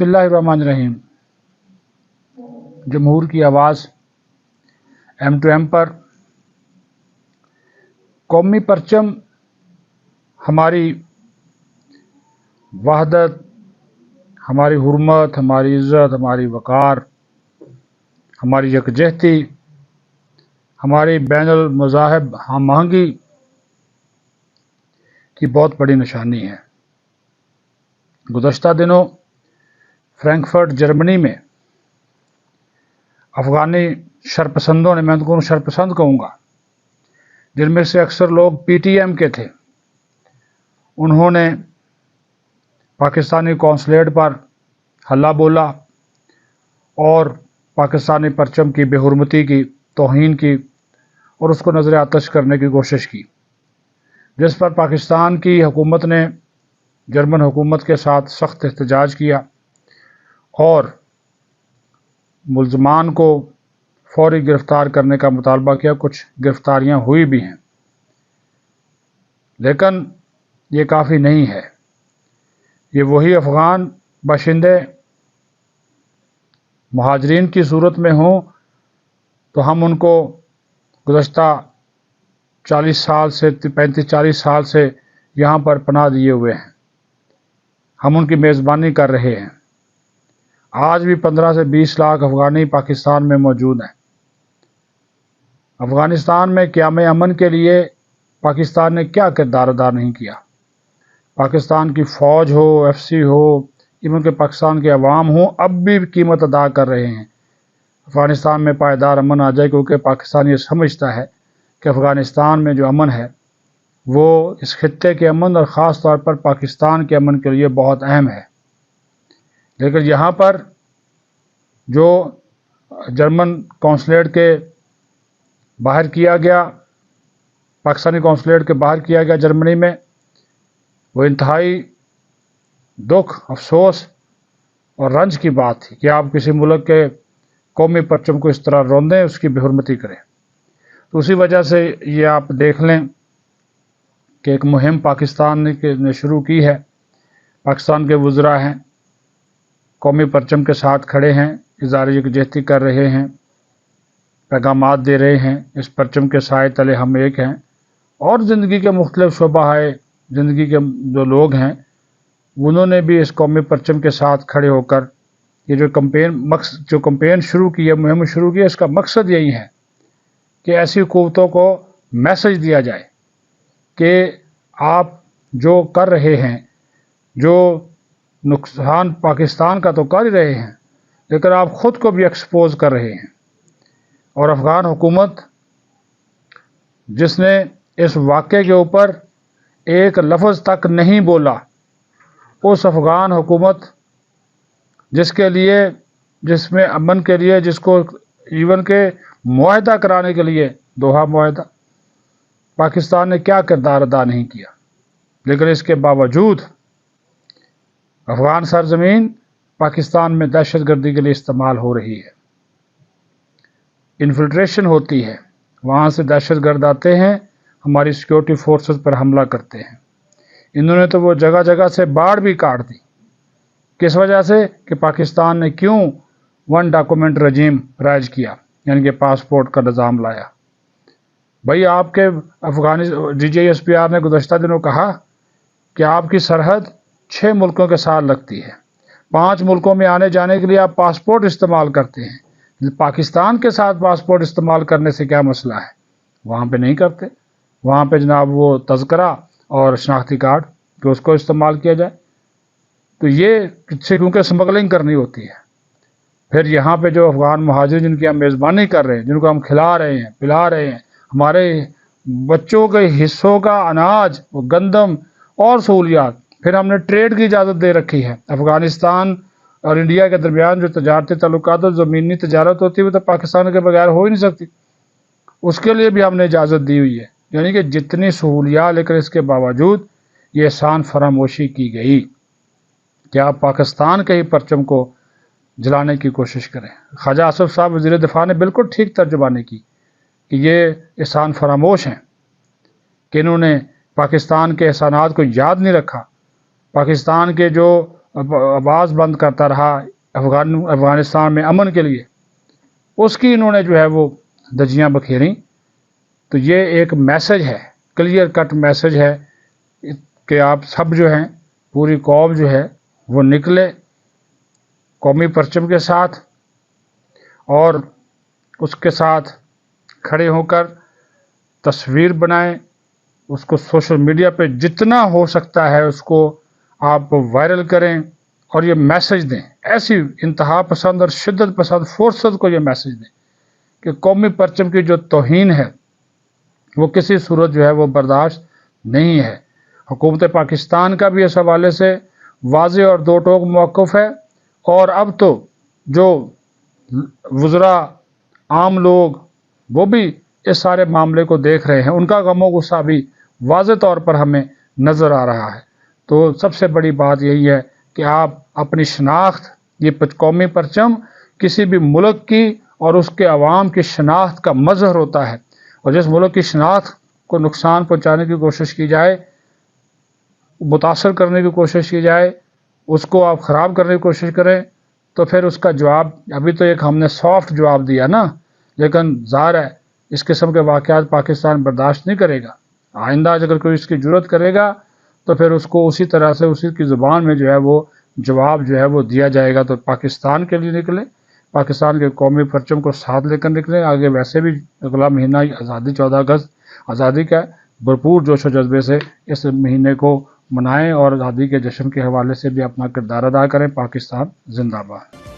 बिस्मिल्लाह रहमान रहीम। जमहूर की आवाज़ M2M पर। कौमी परचम हमारी वहदत, हमारी हुर्मत, हमारी इज़्ज़त, हमारी वक़ार, हमारी यकजहती, हमारी बैनुल मज़ाहिब हम आहंगी की बहुत बड़ी निशानी है। गुज़श्ता दिनों फ्रैंकफर्ट जर्मनी में अफ़गानी शरपसंदों ने, मैं उनको शरपसंद कहूँगा, जिनमें से अक्सर लोग PTM के थे, उन्होंने पाकिस्तानी कौंसलेट पर हल्ला बोला और पाकिस्तानी परचम की बेहुरमती की, तौहीन की और उसको नज़र आतश करने की कोशिश की, जिस पर पाकिस्तान की हुकूमत ने जर्मन हुकूमत के साथ सख्त एहतजाज किया और मुल्ज़मान को फौरी गिरफ़्तार करने का मुतालबा किया। कुछ गिरफ़्तारियाँ हुई भी हैं, लेकिन ये काफ़ी नहीं है। ये वही अफ़गान बाशिंदे मुहाजिरीन की सूरत में हों तो हम उनको गुज़श्ता 40 साल से 35-40 साल से यहाँ पर पनाह दिए हुए हैं। हम उनकी मेज़बानी कर रहे हैं। आज भी 15 से 20 लाख अफ़गानी पाकिस्तान में मौजूद हैं। अफ़गानिस्तान में क़याम अमन के लिए पाकिस्तान ने क्या किरदार अदा नहीं किया। पाकिस्तान की फ़ौज हो, FC हो, इवन के पाकिस्तान के अवाम हो, अब भी कीमत अदा कर रहे हैं। अफ़गानिस्तान में पायदार अमन आ जाए, क्योंकि पाकिस्तान ये समझता है कि अफ़गानिस्तान में जो अमन है वो इस खित्ते के अमन और ख़ास तौर पर पाकिस्तान के अमन के लिए बहुत अहम है। लेकिन यहाँ पर जो जर्मन कौंसलेट के बाहर किया गया, पाकिस्तानी कौंसलेट के बाहर किया गया जर्मनी में, वो इंतहाई दुख, अफसोस और रंज की बात थी कि आप किसी मुल्क के कौमी परचम को इस तरह रौंदें, उसकी बेहुरमती करें। तो उसी वजह से ये आप देख लें कि एक मुहिम पाकिस्तान ने शुरू की है। पाकिस्तान के वज़रा हैं, कौमी परचम के साथ खड़े हैं, इज़हार यकजहती कर रहे हैं, पैगामात दे रहे हैं, इस परचम के साए तले हम एक हैं। और ज़िंदगी के मुख्तलिफ़ शोबाए ज़िंदगी के जो लोग हैं, उन्होंने भी इस कौमी परचम के साथ खड़े होकर ये जो कंपेन शुरू की है, मुहिम शुरू की है, इसका मकसद यही है कि ऐसी हुकूमतों को मैसेज दिया जाए कि आप जो कर रहे हैं, जो नुकसान पाकिस्तान का तो कर ही रहे हैं, लेकिन आप ख़ुद को भी एक्सपोज कर रहे हैं। और अफ़गान हुकूमत जिसने इस वाक़े के ऊपर एक लफ्ज़ तक नहीं बोला, उस अफ़गान हुकूमत जिसमें अमन के लिए, जिसको इवन के मुआहदा कराने के लिए, दोहा मुआहदा, पाकिस्तान ने क्या किरदार अदा नहीं किया। लेकिन इसके बावजूद अफ़गान सरज़मीन पाकिस्तान में दहशतगर्दी के लिए इस्तेमाल हो रही है। इन्फिल्ट्रेशन होती है, वहाँ से दहशतगर्द आते हैं, हमारी सिक्योरिटी फोर्सेस पर हमला करते हैं। इन्होंने तो वो जगह जगह से बाढ़ भी काट दी। किस वजह से कि पाकिस्तान ने क्यों वन डॉक्यूमेंट रजीम राइज किया, यानी कि पासपोर्ट का निज़ाम लाया। भाई, आपके DGSPR ने गुज़श्ता दिनों कहा कि आपकी सरहद 6 मुल्कों के साथ लगती है, 5 मुल्कों में आने जाने के लिए आप पासपोर्ट इस्तेमाल करते हैं। पाकिस्तान के साथ पासपोर्ट इस्तेमाल करने से क्या मसला है? वहाँ पे नहीं करते। वहाँ पे जनाब वो तज़किरा और शनाख्ती कार्ड कि उसको इस्तेमाल किया जाए। तो ये क्योंकि स्मगलिंग करनी होती है। फिर यहाँ पे जो अफ़गान मुहाजिर जिनकी हम मेज़बानी कर रहे हैं, जिनको हम खिला रहे हैं, पिला रहे हैं, हमारे बच्चों के हिस्सों का अनाज, गंदम और सहूलियात, फिर हमने ट्रेड की इजाज़त दे रखी है। अफ़गानिस्तान और इंडिया के दरमियान जो तजारती ताल्लुकात और ज़मीनी तजारत होती है, वो तो पाकिस्तान के बगैर हो ही नहीं सकती। उसके लिए भी हमने इजाज़त दी हुई है। यानी कि जितनी सहूलियात, लेकिन इसके बावजूद ये एहसान फरामोशी की गई कि आप पाकिस्तान के ही परचम को जलाने की कोशिश करें। ख्वाजा आसिफ साहब वज़ीर दिफा ने बिल्कुल ठीक तर्जुमानी की कि ये एहसान फरामोश हैं कि इन्होंने पाकिस्तान के एहसानात को याद नहीं रखा, पाकिस्तान के जो آواز بند کرتا رہا افغانستان میں امن کے لیے، اس کی انہوں نے جو ہے وہ دھجیاں بکھیریں۔ تو یہ ایک میسج ہے، کلیئر کٹ میسج ہے کہ آپ سب جو ہیں، پوری قوم جو ہے وہ نکلے قومی پرچم کے ساتھ اور اس کے ساتھ کھڑے ہو کر تصویر بنائیں، اس کو سوشل میڈیا پہ جتنا ہو سکتا ہے اس کو آپ وائرل کریں اور یہ میسج دیں، ایسی انتہا پسند اور شدت پسند فورسز کو یہ میسج دیں کہ قومی پرچم کی جو توہین ہے وہ کسی صورت جو ہے وہ برداشت نہیں ہے۔ حکومت پاکستان کا بھی اس حوالے سے واضح اور دو ٹوک موقف ہے، اور اب تو جو وزراء، عام لوگ، وہ بھی اس سارے معاملے کو دیکھ رہے ہیں، ان کا غم و غصہ بھی واضح طور پر ہمیں نظر آ رہا ہے۔ تو سب سے بڑی بات یہی ہے کہ آپ اپنی شناخت، یہ قومی پرچم کسی بھی ملک کی اور اس کے عوام کی شناخت کا مظہر ہوتا ہے، اور جس ملک کی شناخت کو نقصان پہنچانے کی کوشش کی جائے، متاثر کرنے کی کوشش کی جائے، اس کو آپ خراب کرنے کی کوشش کریں، تو پھر اس کا جواب، ابھی تو ایک ہم نے سافٹ جواب دیا نا، لیکن ظاہر ہے اس قسم کے واقعات پاکستان برداشت نہیں کرے گا۔ آئندہ اگر کوئی اس کی جرات کرے گا تو پھر اس کو اسی طرح سے اسی کی زبان میں جو ہے وہ جواب جو ہے وہ دیا جائے گا۔ تو پاکستان کے لیے نکلیں، پاکستان کے قومی پرچم کو ساتھ لے کر نکلیں۔ آگے ویسے بھی اگلا مہینہ آزادی 14 اگست آزادی کا بھرپور جوش و جذبے سے اس مہینے کو منائیں اور آزادی کے جشن کے حوالے سے بھی اپنا کردار ادا کریں۔ پاکستان زندہ باد۔